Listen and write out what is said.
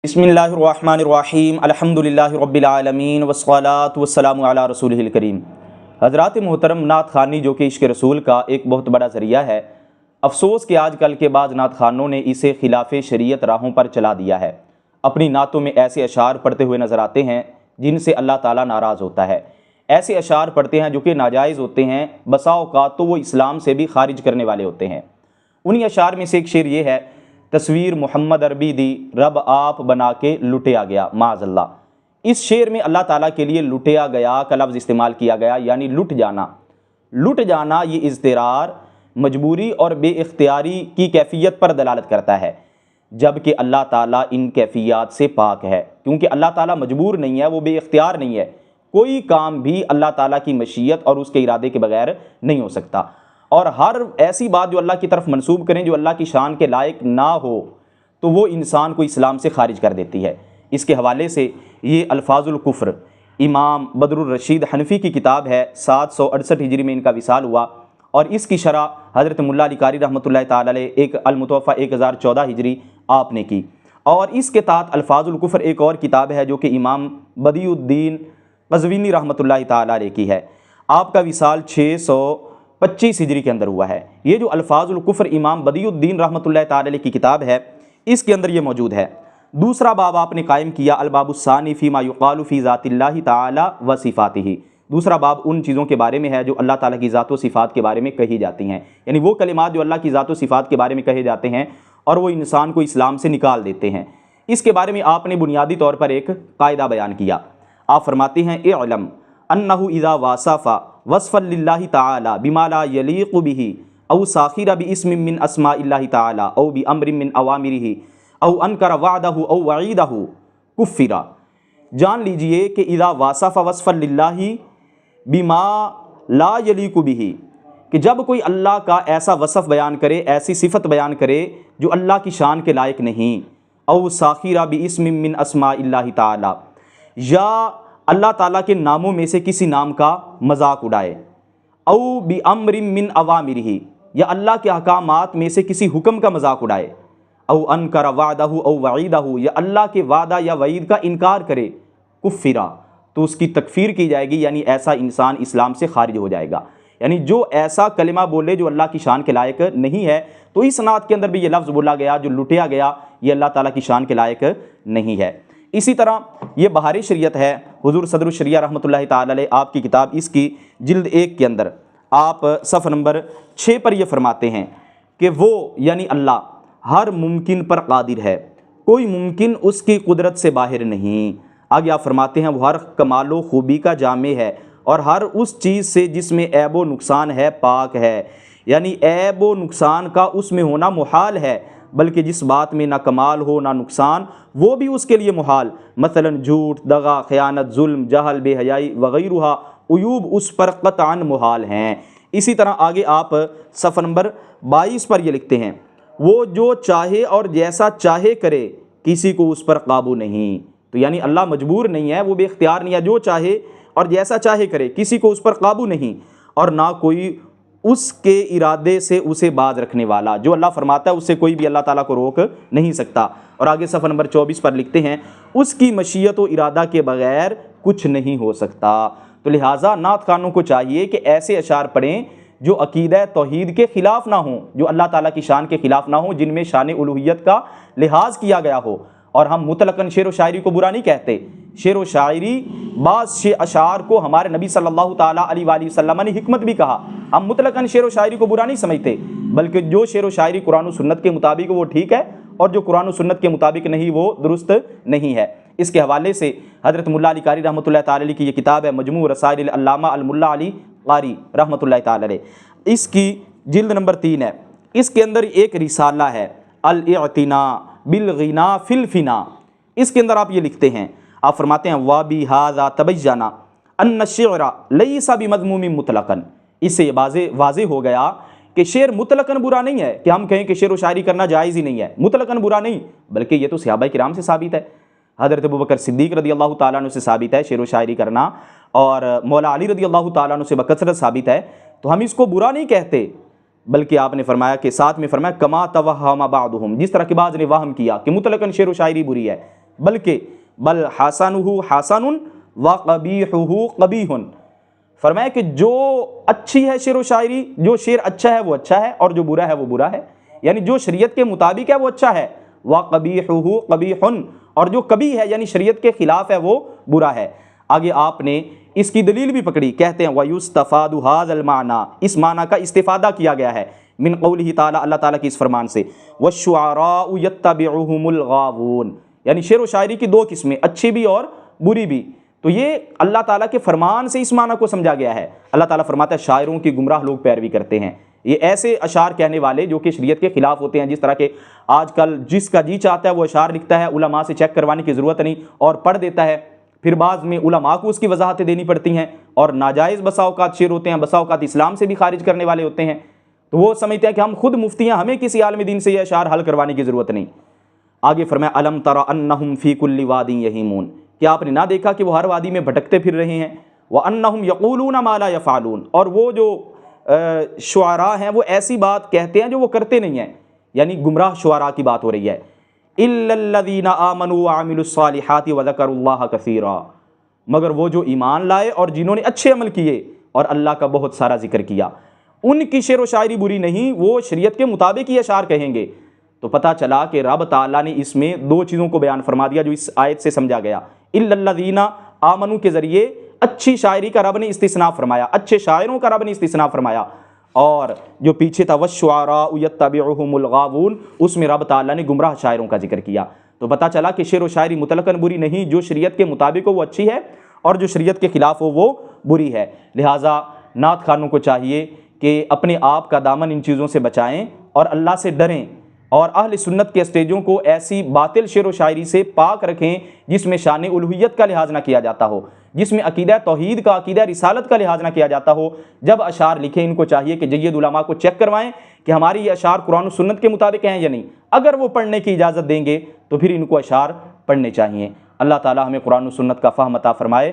بسم اللہ الرحمن الرحیم الحمدللہ رب العالمین والصلاة والسلام علی رسولہ الکریم۔ حضرات محترم، نعت خوانی جو کہ عشق رسول کا ایک بہت بڑا ذریعہ ہے، افسوس کہ آج کل کے بعض نعت خوانوں نے اسے خلاف شریعت راہوں پر چلا دیا ہے۔ اپنی نعتوں میں ایسے اشعار پڑھتے ہوئے نظر آتے ہیں جن سے اللہ تعالیٰ ناراض ہوتا ہے، ایسے اشعار پڑھتے ہیں جو کہ ناجائز ہوتے ہیں، بسا اوقات تو وہ اسلام سے بھی خارج کرنے والے ہوتے ہیں۔ انہی اشعار میں سے ایک شعر یہ ہے: تصویر محمد عربی دی رب آپ بنا کے لٹیا گیا معاذ اللہ۔ اس شعر میں اللہ تعالیٰ کے لیے لٹیا گیا کا لفظ استعمال کیا گیا، یعنی لٹ جانا۔ لٹ جانا یہ اضطرار، مجبوری اور بے اختیاری کی کیفیت پر دلالت کرتا ہے، جبکہ اللہ تعالیٰ ان کیفیات سے پاک ہے، کیونکہ اللہ تعالیٰ مجبور نہیں ہے، وہ بے اختیار نہیں ہے۔ کوئی کام بھی اللہ تعالیٰ کی مشیت اور اس کے ارادے کے بغیر نہیں ہو سکتا، اور ہر ایسی بات جو اللہ کی طرف منسوب کریں جو اللہ کی شان کے لائق نہ ہو تو وہ انسان کو اسلام سے خارج کر دیتی ہے۔ اس کے حوالے سے یہ الفاظ الکفر امام بدر الرشید حنفی کی کتاب ہے، 768 ہجری میں ان کا وصال ہوا، اور اس کی شرح حضرت ملا علی قاری رحمۃ اللہ تعالی علیہ ایک المتوفیٰ 1014 ہجری آپ نے کی۔ اور اس کے تحت الفاظ الکفر ایک اور کتاب ہے جو کہ امام بدیع الدین قزوینی رحمۃ اللہ تعالی علیہ کی ہے، آپ کا وصال 625 ہجری کے اندر ہوا ہے۔ یہ جو الفاظ الکفر امام بدیع الدین رحمۃ اللہ تعالی علیہ کی کتاب ہے، اس کے اندر یہ موجود ہے۔ دوسرا باب آپ نے قائم کیا، الباب الثانی فیما یقال فی ذات اللہ تعالی و صفاتہ۔ دوسرا باب ان چیزوں کے بارے میں ہے جو اللہ تعالیٰ کی ذات و صفات کے بارے میں کہی جاتی ہیں، یعنی وہ کلمات جو اللہ کی ذات و صفات کے بارے میں کہے جاتے ہیں اور وہ انسان کو اسلام سے نکال دیتے ہیں۔ اس کے بارے میں آپ نے بنیادی طور پر ایک قاعدہ بیان کیا۔ آپ فرماتے ہیں: اعلم انہ اذا واصف وصفا للہ تعالی بما لا یلیق بہ او ساخر باسم من اسماء اللہ تعالی او بامر من اوامرہ او انکر وعدہ او وعیدہ کفر۔ جان لیجئے کہ اذا واصف وصفا للہ بما لا یلیق بہ، کہ جب کوئی اللہ کا ایسا وصف بیان کرے، ایسی صفت بیان کرے جو اللہ کی شان کے لائق نہیں، او ساخر باسم من اسماء اللہ تعالی، یا اللہ تعالیٰ کے ناموں میں سے کسی نام کا مذاق اڑائے، او بامر من اوامرہ، یا اللہ کے احکامات میں سے کسی حکم کا مذاق اڑائے، او انکر وعدہ او وعیدہ، یا اللہ کے وعدہ یا وعید کا انکار کرے، کفرا، تو اس کی تکفیر کی جائے گی، یعنی ایسا انسان اسلام سے خارج ہو جائے گا۔ یعنی جو ایسا کلمہ بولے جو اللہ کی شان کے لائق نہیں ہے، تو اس نعت کے اندر بھی یہ لفظ بولا گیا جو لٹیا گیا، یہ اللہ تعالیٰ کی شان کے لائق نہیں ہے۔ اسی طرح یہ بہار شریعت ہے، حضور صدر الشریعہ رحمۃ اللہ تعالی علیہ آپ کی کتاب، اس کی جلد 1 کے اندر آپ صفحہ نمبر 6 پر یہ فرماتے ہیں کہ وہ یعنی اللہ ہر ممکن پر قادر ہے، کوئی ممکن اس کی قدرت سے باہر نہیں۔ آگے آپ فرماتے ہیں: وہ ہر کمال و خوبی کا جامع ہے اور ہر اس چیز سے جس میں عیب و نقصان ہے پاک ہے، یعنی عیب و نقصان کا اس میں ہونا محال ہے، بلکہ جس بات میں نہ کمال ہو نہ نقصان وہ بھی اس کے لیے محال، مثلا جھوٹ، دغا، خیانت، ظلم، جہل، بے حیائی وغیرہ عیوب اس پر قطعاً محال ہیں۔ اسی طرح آگے آپ صفحہ نمبر 22 پر یہ لکھتے ہیں: وہ جو چاہے اور جیسا چاہے کرے، کسی کو اس پر قابو نہیں۔ تو یعنی اللہ مجبور نہیں ہے، وہ بے اختیار نہیں ہے، جو چاہے اور جیسا چاہے کرے، کسی کو اس پر قابو نہیں، اور نہ کوئی اس کے ارادے سے اسے باز رکھنے والا۔ جو اللہ فرماتا ہے اس سے کوئی بھی اللہ تعالیٰ کو روک نہیں سکتا۔ اور آگے صفحہ نمبر 24 پر لکھتے ہیں: اس کی مشیت و ارادہ کے بغیر کچھ نہیں ہو سکتا۔ تو لہٰذا نعت خوانوں کو چاہیے کہ ایسے اشعار پڑھیں جو عقیدہ توحید کے خلاف نہ ہوں، جو اللہ تعالیٰ کی شان کے خلاف نہ ہوں، جن میں شان الوہیت کا لحاظ کیا گیا ہو۔ اور ہم مطلقاً شعر و شاعری کو برا نہیں کہتے، شعر و شاعری بعض اشعار کو ہمارے نبی صلی اللہ تعالیٰ علیہ وآلہ وسلم نے حکمت بھی کہا۔ ہم مطلقاً شعر و شاعری کو برا نہیں سمجھتے، بلکہ جو شعر و شاعری قرآن و سنت کے مطابق وہ ٹھیک ہے، اور جو قرآن و سنت کے مطابق نہیں وہ درست نہیں ہے۔ اس کے حوالے سے حضرت ملا علی قاری رحمۃ اللہ تعالی علیہ کی یہ کتاب ہے، مجموع رسائل العلامہ الملا علی قاری رحمۃ اللہ تعالی علیہ، اس کی جلد نمبر 3 ہے۔ اس کے اندر ایک رسالہ ہے، الاعتناء بالغنا فی الفنا۔ اس کے اندر آپ یہ لکھتے ہیں، آپ فرماتے ہیں: وَبِهَذَا تَبَيَّنَ أَنَّ الشِّعْرَ لَيْسَ بِمَذْمُومٍ مُطْلَقًا۔ اس سے یہ واضح ہو گیا کہ شعر مطلقاً برا نہیں ہے، کہ ہم کہیں کہ شعر و شاعری کرنا جائز ہی نہیں ہے، مطلقاً برا نہیں، بلکہ یہ تو صحابہ کرام سے ثابت ہے، حضرت ابوبکر صدیق رضی اللہ تعالیٰ عنہ سے ثابت ہے شعر و شاعری کرنا، اور مولا علی رضی اللہ تعالیٰ عنہ سے بکثرت ثابت ہے، تو ہم اس کو برا نہیں کہتے، بلکہ آپ نے فرمایا کہ ساتھ میں فرمایا کما توہم بعضهم، جس طرح کہ بعض نے وہم کیا کہ مطلقاً شعر و شاعری بری ہے، بلکہ بل حسنہ حسن و قبیحہ قبیح، فرمایا کہ جو اچھی ہے شعر و شاعری، جو شعر اچھا ہے وہ اچھا ہے، اور جو برا ہے وہ برا ہے، یعنی جو شریعت کے مطابق ہے وہ اچھا ہے، وَقَبِيحُهُ قَبِيحٌ، اور جو کبیح ہے یعنی شریعت کے خلاف ہے وہ برا ہے۔ آگے آپ نے اس کی دلیل بھی پکڑی، کہتے ہیں وَيُسْتَفَادُ هَذَا الْمَعْنَى، اس معنی کا استفادہ کیا گیا ہے من قولہ تعالی، اللہ تعالیٰ کی اس فرمان سے، وَالشُّعَرَاءُ يَتَّبِعُهُمُ الْغَاوُونَ، یعنی شعر و شاعری کی دو قسمیں، اچھی بھی اور بری بھی۔ تو یہ اللہ تعالیٰ کے فرمان سے اس معنی کو سمجھا گیا ہے۔ اللہ تعالیٰ فرماتا ہے شاعروں کی گمراہ لوگ پیروی کرتے ہیں، یہ ایسے اشعار کہنے والے جو کہ شریعت کے خلاف ہوتے ہیں، جس طرح کہ آج کل جس کا جی چاہتا ہے وہ اشعار لکھتا ہے، علماء سے چیک کروانے کی ضرورت نہیں اور پڑھ دیتا ہے، پھر بعض میں علماء کو اس کی وضاحتیں دینی پڑتی ہیں، اور ناجائز بسا اوقات شعر ہوتے ہیں، بسا اوقات اسلام سے بھی خارج کرنے والے ہوتے ہیں، تو وہ سمجھتے ہیں کہ ہم خود مفتی ہیں، ہمیں کسی عالم دین سے یہ اشعار حل کروانے کی ضرورت نہیں۔ آگے فرمایا الم تر انہم فی کل واد یہیمون، کیا آپ نے نہ دیکھا کہ وہ ہر وادی میں بھٹکتے پھر رہے ہیں، وانہم یقولون ما لا یفعلون، اور وہ جو شعراء ہیں وہ ایسی بات کہتے ہیں جو وہ کرتے نہیں ہیں، یعنی گمراہ شعراء کی بات ہو رہی ہے۔ الا الذین آمنوا وعملوا الصالحات وذکروا اللہ کثیرا، مگر وہ جو ایمان لائے اور جنہوں نے اچھے عمل کیے اور اللہ کا بہت سارا ذکر کیا، ان کی شعر و شاعری بری نہیں، وہ شریعت کے مطابق ہی اشعار کہیں گے۔ تو پتہ چلا کہ رب تعالیٰ نے اس میں دو چیزوں کو بیان فرما دیا جو اس آیت سے سمجھا گیا، الا الذین آمنوا کے ذریعے اچھی شاعری کا رب نے استثناء فرمایا، اچھے شاعروں کا رب نے استثناء فرمایا، اور جو پیچھے تھا والشعراء یتبعہم الغاوون، اس میں رب تعالیٰ نے گمراہ شاعروں کا ذکر کیا۔ تو پتہ چلا کہ شعر و شاعری مطلقاً بری نہیں، جو شریعت کے مطابق ہو وہ اچھی ہے، اور جو شریعت کے خلاف ہو وہ بری ہے۔ لہٰذا نعت خوانوں کو چاہیے کہ اپنے آپ کا دامن ان چیزوں سے بچائیں اور اللہ سے ڈریں، اور اہل سنت کے اسٹیجوں کو ایسی باطل شعر و شاعری سے پاک رکھیں جس میں شان الوہیت کا لحاظ نہ کیا جاتا ہو، جس میں عقیدہ توحید کا، عقیدہ رسالت کا لحاظ نہ کیا جاتا ہو۔ جب اشعار لکھیں ان کو چاہیے کہ جید علماء کو چیک کروائیں کہ ہماری یہ اشعار قرآن و سنت کے مطابق ہیں یا نہیں، اگر وہ پڑھنے کی اجازت دیں گے تو پھر ان کو اشعار پڑھنے چاہیے۔ اللہ تعالی ہمیں قرآن و سنت کا فہم عطا فرمائے۔